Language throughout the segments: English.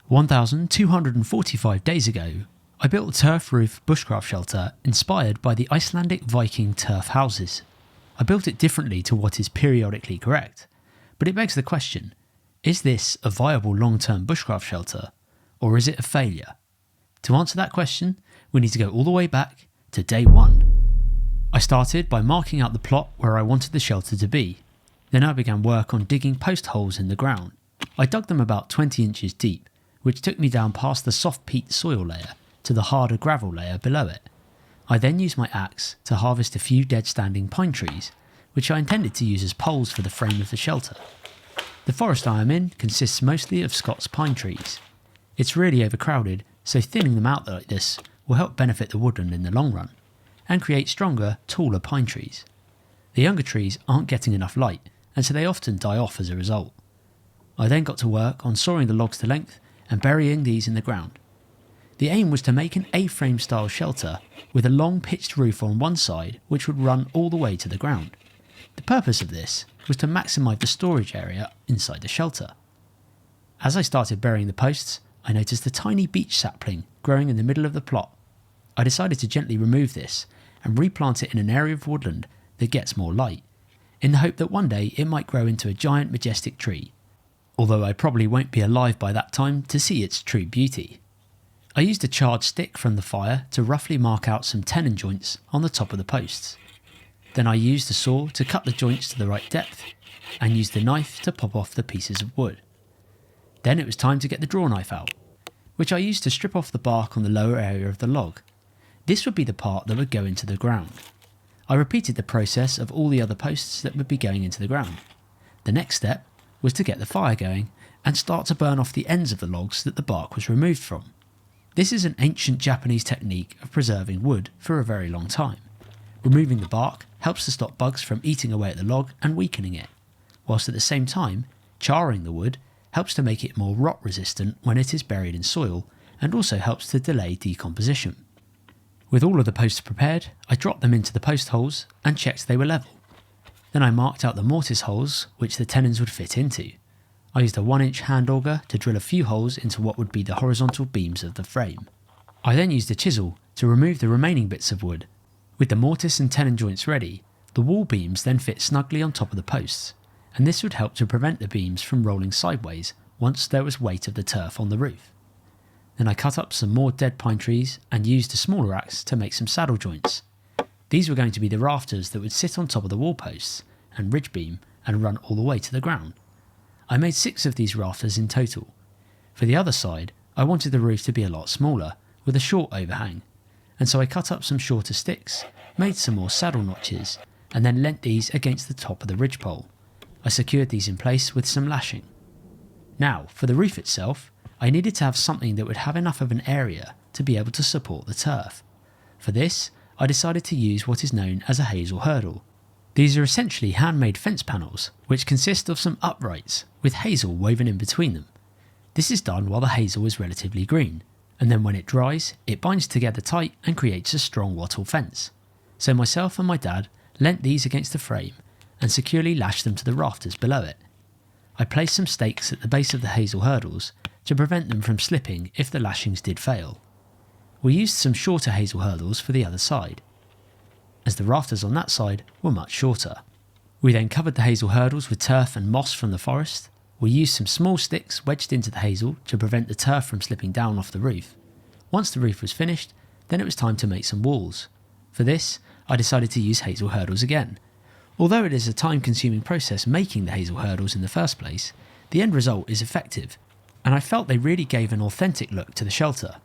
1,245 days ago, I built a turf roof bushcraft shelter inspired by the Icelandic Viking turf houses. I built it differently to what is periodically correct, but it begs the question, is this a viable long-term bushcraft shelter, or is it a failure? To answer that question, we need to go all the way back to day one. I started by marking out the plot where I wanted the shelter to be. Then I began work on digging post holes in the ground. I dug them about 20 inches deep, which took me down past the soft peat soil layer to the harder gravel layer below it. I then used my axe to harvest a few dead standing pine trees, which I intended to use as poles for the frame of the shelter. The forest I am in consists mostly of Scots pine trees. It's really overcrowded, so thinning them out like this will help benefit the woodland in the long run, and create stronger, taller pine trees. The younger trees aren't getting enough light, and so they often die off as a result. I then got to work on sawing the logs to length and burying these in the ground. The aim was to make an A-frame style shelter with a long pitched roof on one side which would run all the way to the ground. The purpose of this was to maximise the storage area inside the shelter. As I started burying the posts, I noticed a tiny beech sapling growing in the middle of the plot. I decided to gently remove this and replant it in an area of woodland that gets more light, in the hope that one day it might grow into a giant majestic tree, although I probably won't be alive by that time to see its true beauty. I used a charred stick from the fire to roughly mark out some tenon joints on the top of the posts. Then I used a saw to cut the joints to the right depth and used the knife to pop off the pieces of wood. Then it was time to get the draw knife out, which I used to strip off the bark on the lower area of the log. This would be the part that would go into the ground. I repeated the process of all the other posts that would be going into the ground. The next step was to get the fire going and start to burn off the ends of the logs that the bark was removed from. This is an ancient Japanese technique of preserving wood for a very long time. Removing the bark helps to stop bugs from eating away at the log and weakening it, whilst at the same time, charring the wood helps to make it more rot resistant when it is buried in soil and also helps to delay decomposition. With all of the posts prepared, I dropped them into the post holes and checked they were level. Then I marked out the mortise holes which the tenons would fit into. I used a 1-inch hand auger to drill a few holes into what would be the horizontal beams of the frame. I then used a chisel to remove the remaining bits of wood. With the mortise and tenon joints ready, the wall beams then fit snugly on top of the posts, and this would help to prevent the beams from rolling sideways once there was weight of the turf on the roof. Then I cut up some more dead pine trees and used a smaller axe to make some saddle joints. These were going to be the rafters that would sit on top of the wall posts and ridge beam and run all the way to the ground. I made 6 of these rafters in total. For the other side, I wanted the roof to be a lot smaller, with a short overhang, and so I cut up some shorter sticks, made some more saddle notches, and then leant these against the top of the ridgepole. I secured these in place with some lashing. Now, for the roof itself, I needed to have something that would have enough of an area to be able to support the turf. For this, I decided to use what is known as a hazel hurdle. These are essentially handmade fence panels, which consist of some uprights with hazel woven in between them. This is done while the hazel is relatively green, and then when it dries, it binds together tight and creates a strong wattle fence. So myself and my dad leant these against the frame and securely lashed them to the rafters below it. I placed some stakes at the base of the hazel hurdles to prevent them from slipping if the lashings did fail. We used some shorter hazel hurdles for the other side, as the rafters on that side were much shorter. We then covered the hazel hurdles with turf and moss from the forest. We used some small sticks wedged into the hazel to prevent the turf from slipping down off the roof. Once the roof was finished, then it was time to make some walls. For this, I decided to use hazel hurdles again. Although it is a time-consuming process making the hazel hurdles in the first place, the end result is effective, and I felt they really gave an authentic look to the shelter.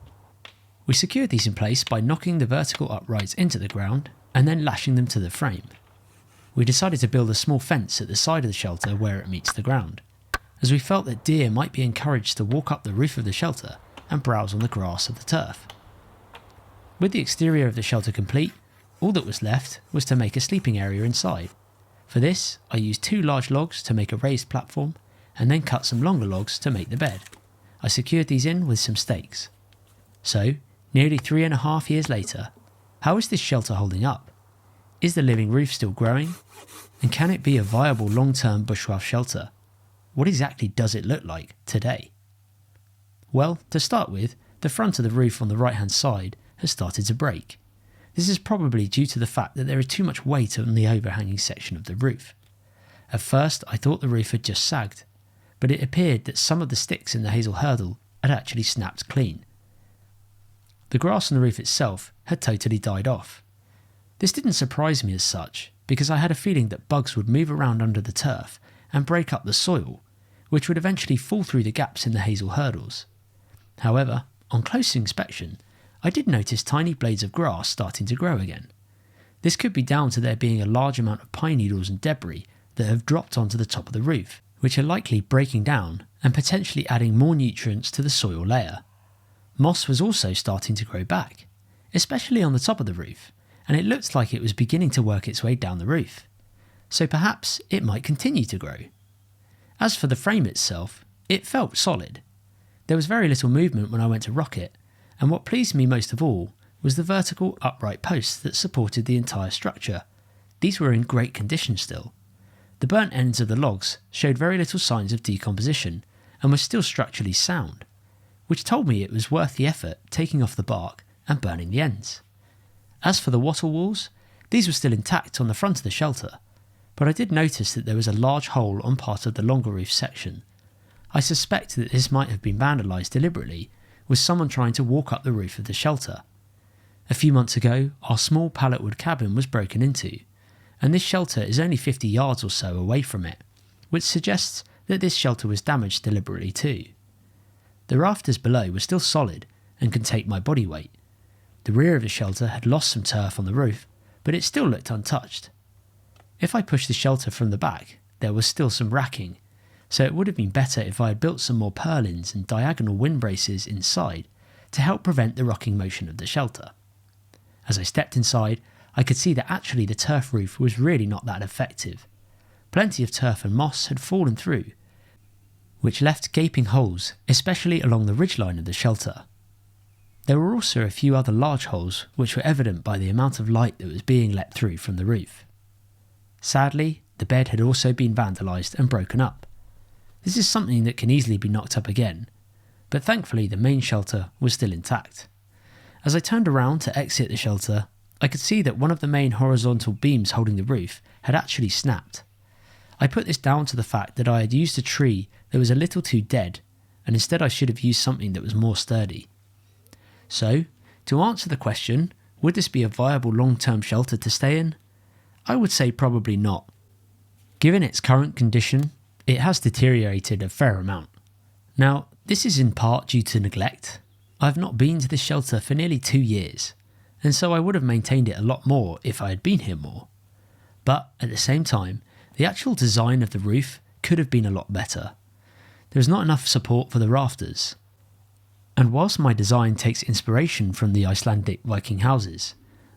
We secured these in place by knocking the vertical uprights into the ground and then lashing them to the frame. We decided to build a small fence at the side of the shelter where it meets the ground, as we felt that deer might be encouraged to walk up the roof of the shelter and browse on the grass of the turf. With the exterior of the shelter complete, all that was left was to make a sleeping area inside. For this, I used 2 large logs to make a raised platform and then cut some longer logs to make the bed. I secured these in with some stakes. So, nearly 3.5 years later, how is this shelter holding up? Is the living roof still growing? And can it be a viable long-term bushcraft shelter? What exactly does it look like today? Well, to start with, the front of the roof on the right hand side has started to break. This is probably due to the fact that there is too much weight on the overhanging section of the roof. At first I thought the roof had just sagged, but it appeared that some of the sticks in the hazel hurdle had actually snapped clean. The grass on the roof itself had totally died off. This didn't surprise me as such, because I had a feeling that bugs would move around under the turf and break up the soil, which would eventually fall through the gaps in the hazel hurdles. However, on close inspection, I did notice tiny blades of grass starting to grow again. This could be down to there being a large amount of pine needles and debris that have dropped onto the top of the roof, which are likely breaking down and potentially adding more nutrients to the soil layer. Moss was also starting to grow back, especially on the top of the roof, and it looked like it was beginning to work its way down the roof. So perhaps it might continue to grow. As for the frame itself, it felt solid. There was very little movement when I went to rock it, and what pleased me most of all was the vertical upright posts that supported the entire structure. These were in great condition still. The burnt ends of the logs showed very little signs of decomposition and were still structurally sound, which told me it was worth the effort taking off the bark and burning the ends. As for the wattle walls, these were still intact on the front of the shelter, but I did notice that there was a large hole on part of the longer roof section. I suspect that this might have been vandalised deliberately, with someone trying to walk up the roof of the shelter. A few months ago, our small pallet wood cabin was broken into, and this shelter is only 50 yards or so away from it, which suggests that this shelter was damaged deliberately too. The rafters below were still solid and could take my body weight. The rear of the shelter had lost some turf on the roof, but it still looked untouched. If I pushed the shelter from the back, there was still some racking, so it would have been better if I had built some more purlins and diagonal windbraces inside to help prevent the rocking motion of the shelter. As I stepped inside, I could see that actually the turf roof was really not that effective. Plenty of turf and moss had fallen through, which left gaping holes, especially along the ridgeline of the shelter. There were also a few other large holes which were evident by the amount of light that was being let through from the roof. Sadly, the bed had also been vandalised and broken up. This is something that can easily be knocked up again, but thankfully the main shelter was still intact. As I turned around to exit the shelter, I could see that one of the main horizontal beams holding the roof had actually snapped. I put this down to the fact that I had used a tree that was a little too dead, and instead I should have used something that was more sturdy. So, to answer the question, would this be a viable long-term shelter to stay in? I would say probably not. Given its current condition, it has deteriorated a fair amount. Now, this is in part due to neglect. I've not been to this shelter for nearly 2 years, and so I would have maintained it a lot more if I had been here more. But at the same time, the actual design of the roof could have been a lot better. There's not enough support for the rafters. And whilst my design takes inspiration from the Icelandic Viking houses,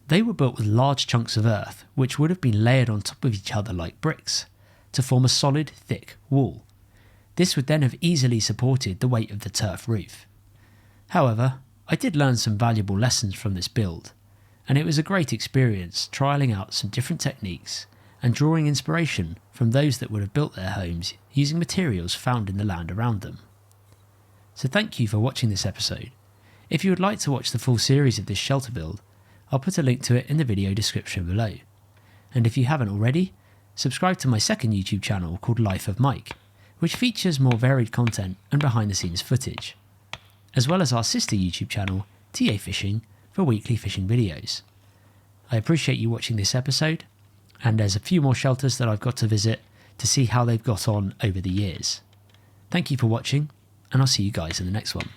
they were built with large chunks of earth which would have been layered on top of each other like bricks to form a solid, thick wall. This would then have easily supported the weight of the turf roof. However, I did learn some valuable lessons from this build, and it was a great experience trialling out some different techniques and drawing inspiration from those that would have built their homes using materials found in the land around them. So thank you for watching this episode. If you would like to watch the full series of this shelter build, I'll put a link to it in the video description below. And if you haven't already, subscribe to my second YouTube channel called Life of Mike, which features more varied content and behind the scenes footage, as well as our sister YouTube channel, TA Fishing, for weekly fishing videos. I appreciate you watching this episode, and there's a few more shelters that I've got to visit to see how they've got on over the years. Thank you for watching, and I'll see you guys in the next one.